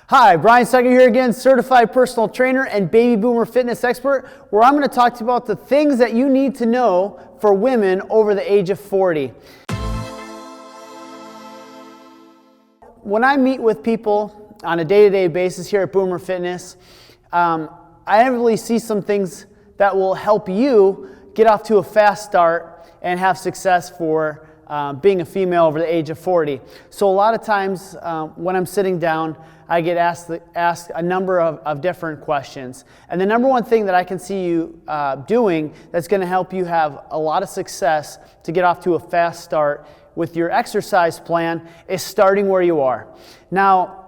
Hi, Brian Stecker here again, certified personal trainer and baby boomer fitness expert, where I'm going to talk to you about the things that you need to know for women over the age of 40. When I meet with people on a day-to-day basis here at Boomer Fitness, I inevitably see some things that will help you get off to a fast start and have success for being a female over the age of 40. So a lot of times when I'm sitting down, I get asked a number of different questions. And the number one thing that I can see you doing that's going to help you have a lot of success to get off to a fast start with your exercise plan is starting where you are. Now,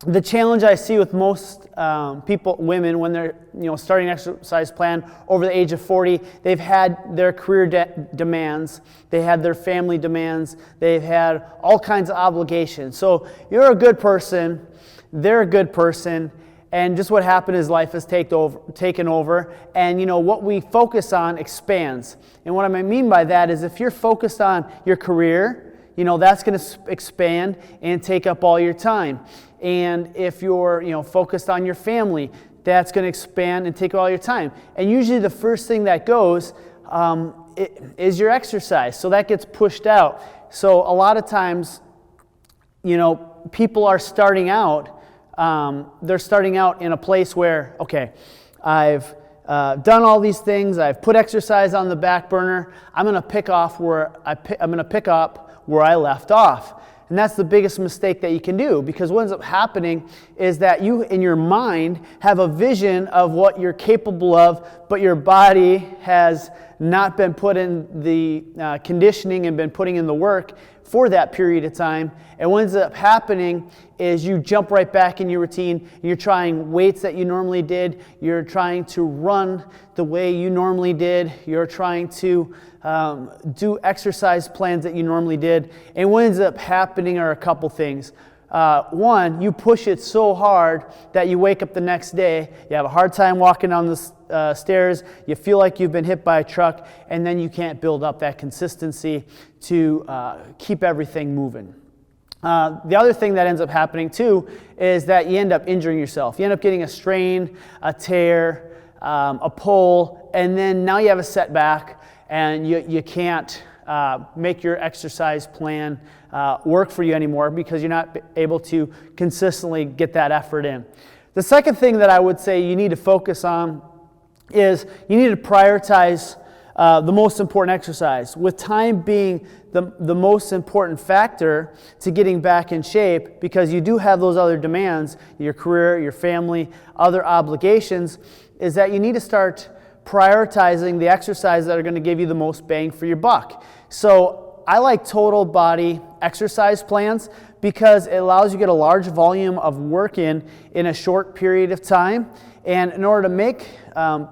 the challenge I see with most women, when they're starting an exercise plan over the age of 40, they've had their career demands, they had their family demands, they've had all kinds of obligations. So you're a good person, they're a good person, and just what happened is life has taken over, and what we focus on expands. And what I mean by that is if you're focused on your career, that's going to expand and take up all your time. And if you're focused on your family, that's going to expand and take all your time. And usually the first thing that goes is your exercise. So that gets pushed out. So a lot of times, people are starting out. They're starting out in a place where, okay, I've done all these things. I've put exercise on the back burner. I'm going to pick up where I left off. And that's the biggest mistake that you can do, because what ends up happening is that you, in your mind, have a vision of what you're capable of, but your body has not been put in the conditioning and been putting in the work for that period of time. And what ends up happening is you jump right back in your routine. You're trying weights that you normally did. You're trying to run the way you normally did. You're trying to do exercise plans that you normally did. And what ends up happening are a couple things. One, you push it so hard that you wake up the next day, you have a hard time walking down the stairs, you feel like you've been hit by a truck, and then you can't build up that consistency to keep everything moving. The other thing that ends up happening too is that you end up injuring yourself. You end up getting a strain, a tear, a pull, and then now you have a setback and you can't make your exercise plan work for you anymore because you're not able to consistently get that effort in. The second thing that I would say you need to focus on is you need to prioritize the most important exercise, with time being the most important factor to getting back in shape, because you do have those other demands, your career, your family, other obligations, is that you need to start prioritizing the exercises that are going to give you the most bang for your buck. So I like total body exercise plans because it allows you to get a large volume of work in a short period of time. And in order to make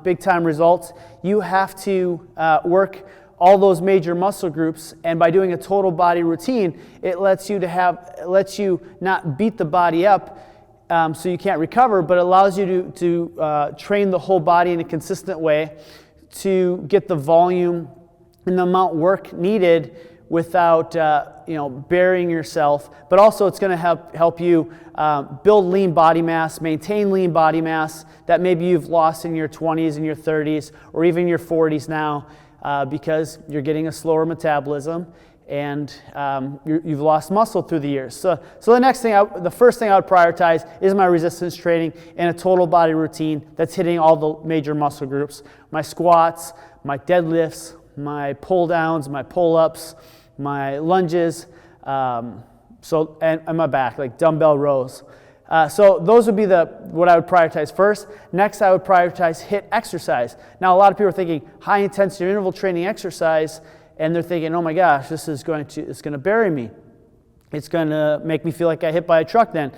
big time results, you have to work all those major muscle groups. And by doing a total body routine, it lets you not beat the body up so you can't recover, but it allows you to train the whole body in a consistent way to get the volume and the amount of work needed without burying yourself. But also it's going to help you build lean body mass, maintain lean body mass that maybe you've lost in your 20s and your 30s or even your 40s now because you're getting a slower metabolism and you've lost muscle through the years. So the first thing I would prioritize is my resistance training and a total body routine that's hitting all the major muscle groups. My squats, my deadlifts, my pull downs, my pull ups, my lunges, and my back, like dumbbell rows. So those would be what I would prioritize first. Next, I would prioritize HIIT exercise. Now, a lot of people are thinking high intensity interval training exercise, and they're thinking, oh my gosh, it's going to bury me. It's going to make me feel like I hit by a truck then.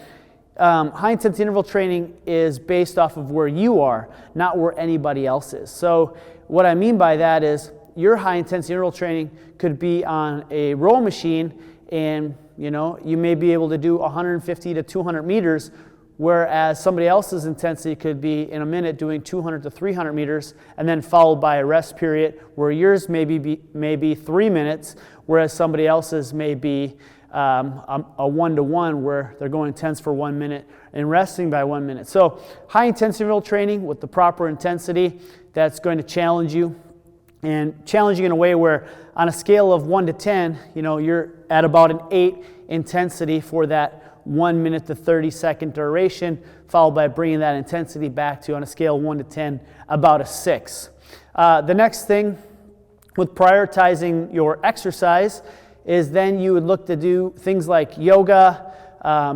High intensity interval training is based off of where you are, not where anybody else is. So what I mean by that is your high intensity interval training could be on a row machine, and you may be able to do 150 to 200 meters, whereas somebody else's intensity could be in a minute doing 200 to 300 meters, and then followed by a rest period where yours may be 3 minutes, whereas somebody else's may be a 1-to-1 where they're going intense for 1 minute and resting by 1 minute. So high intensity interval training with the proper intensity, that's going to challenge you, and challenge you in a way where on a scale of 1 to 10, you're at about an 8 intensity for that 1 minute to 30 second duration, followed by bringing that intensity back to, on a scale of 1 to 10, about a 6. The next thing with prioritizing your exercise is then you would look to do things like yoga,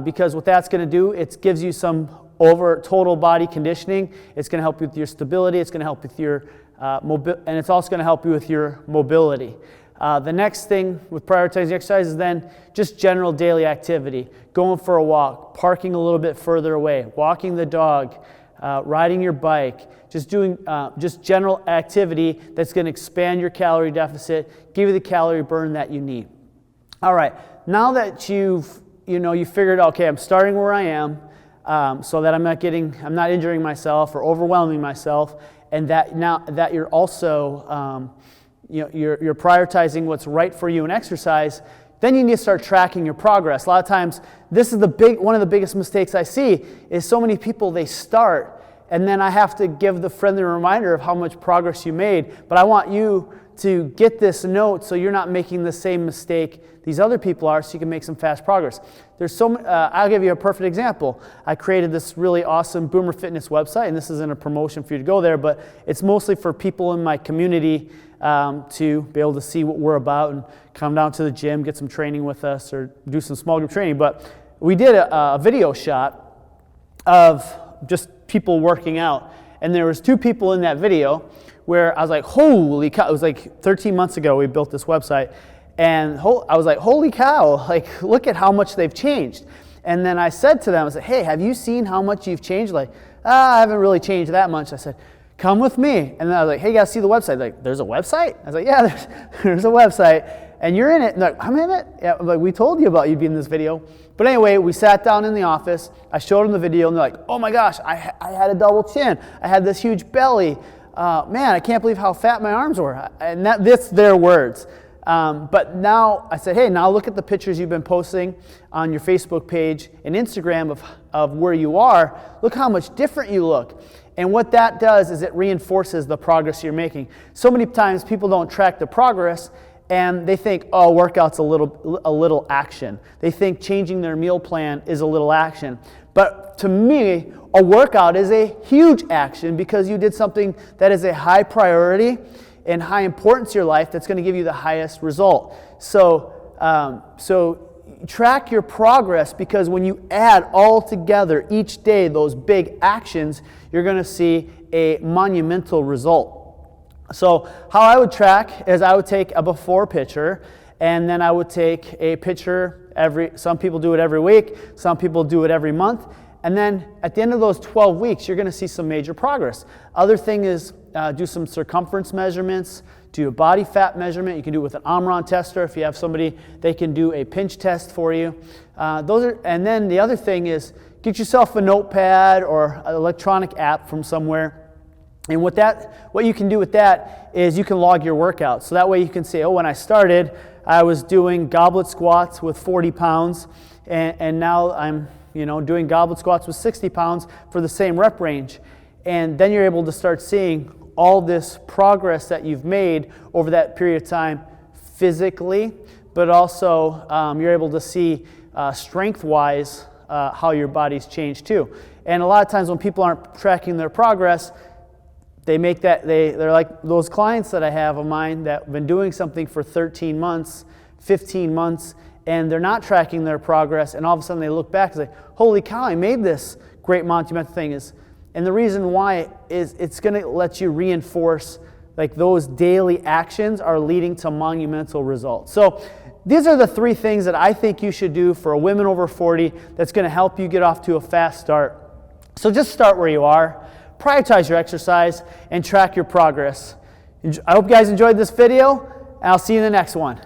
because what that's going to do, it gives you some total body conditioning. It's going to help you with your stability. It's going to help with your and it's also going to help you with your mobility. The next thing with prioritizing exercise is then just general daily activity. Going for a walk, parking a little bit further away, walking the dog, riding your bike, just doing just general activity that's going to expand your calorie deficit, give you the calorie burn that you need. All right, now that you figured out, okay, I'm starting where I am, so that I'm not injuring myself or overwhelming myself, and that now that you're also you're prioritizing what's right for you in exercise, then you need to start tracking your progress. A lot of times, this is one of the biggest mistakes I see is so many people, they start, and then I have to give the friendly reminder of how much progress you made. But I want you to get this note so you're not making the same mistake these other people are, so you can make some fast progress. I'll give you a perfect example. I created this really awesome Boomer Fitness website, and this isn't a promotion for you to go there, but it's mostly for people in my community to be able to see what we're about and come down to the gym, get some training with us, or do some small group training. But we did a video shot of just people working out, and there was 2 people in that video where I was like, holy cow. It was like 13 months ago we built this website, and I was like, holy cow, like, look at how much they've changed. And then I said to them, I said, hey, have you seen how much you've changed? Like, I haven't really changed that much. I said, come with me. And then I was like, hey, you guys see the website? Like, there's a website? I was like, yeah, there's a website, and you're in it. And they're like, I'm in it? Yeah, like, we told you about you being in this video. But anyway, we sat down in the office. I showed them the video, and they're like, oh my gosh, I had a double chin. I had this huge belly. Man, I can't believe how fat my arms were. And that's their words. But now I said, hey, now look at the pictures you've been posting on your Facebook page and Instagram of where you are. Look how much different you look. And what that does is it reinforces the progress you're making. So many times people don't track the progress, and they think, oh, workout's a little action. They think changing their meal plan is a little action. But to me, a workout is a huge action because you did something that is a high priority and high importance to your life that's going to give you the highest result. So track your progress, because when you add all together each day those big actions, you're going to see a monumental result. So how I would track is I would take a before picture, and then I would take a picture some people do it every week, some people do it every month, and then at the end of those 12 weeks, you're going to see some major progress. Other thing is do some circumference measurements, do a body fat measurement. You can do it with an Omron tester. If you have somebody, they can do a pinch test for you. And then the other thing is get yourself a notepad or an electronic app from somewhere. And what you can do with that is you can log your workouts. So that way you can say, oh, when I started, I was doing goblet squats with 40 pounds, and now I'm doing goblet squats with 60 pounds for the same rep range. And then you're able to start seeing all this progress that you've made over that period of time physically, but also you're able to see strength-wise how your body's changed too. And a lot of times when people aren't tracking their progress, they're like those clients that I have of mine that have been doing something for 13 months, 15 months, and they're not tracking their progress, and all of a sudden they look back and say, holy cow, I made this great monumental thing. And the reason why is it's going to let you reinforce like those daily actions are leading to monumental results. So these are the 3 things that I think you should do for a women over 40 that's going to help you get off to a fast start. So just start where you are, prioritize your exercise, and track your progress. I hope you guys enjoyed this video, and I'll see you in the next one.